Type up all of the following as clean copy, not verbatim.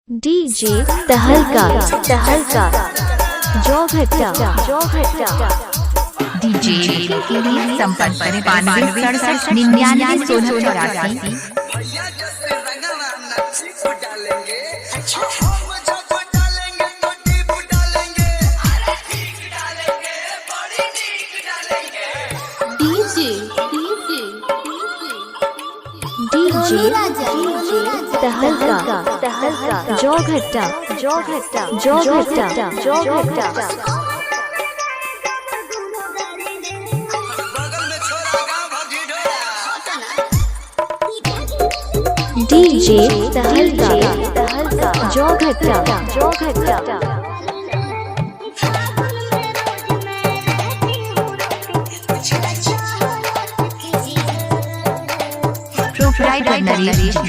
DJ तहलका जोघट्टा DJ के लिए संपर्क करें 9267991684। डीजे तहलका जोघट्टा डीजे तहलका जोघट्टा प्रोप्राइटर नरेश जी।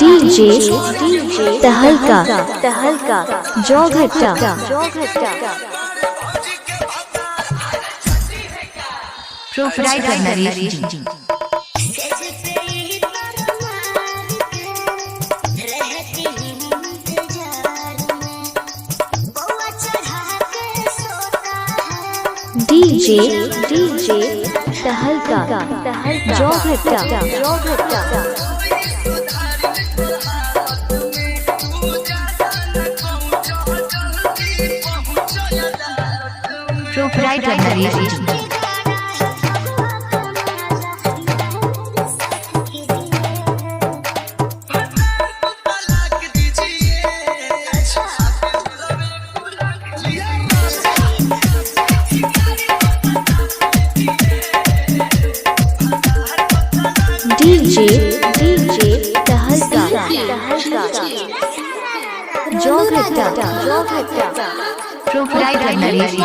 डीजे तहलका जोघट्टा प्रोप्राइटर नरेश जी। डीजे तहलका जोघट्टा प्रोप्राइटर नरेश जी। डीजे तहलका जोघट्टा प्रोप्राइटर नरेश जी।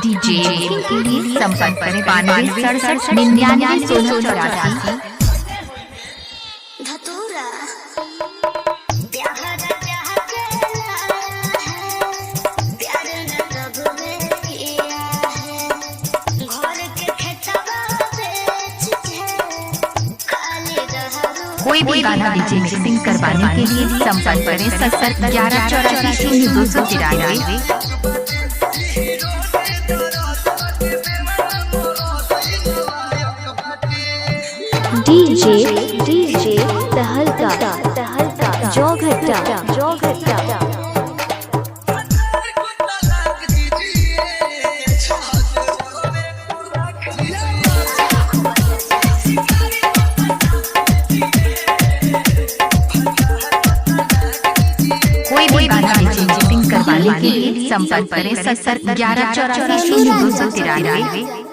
डीजे के लिए संपर्क करें 9267991684। कोई भी गाना डीजे मिक्सिंग करवाने के लिए संपर्क करें 7711840293। डीजे तहलका जोघट्टा कोई भी गाना डीजे मिक्सिंग करवाने के लिए संपर्क करें 7711840293।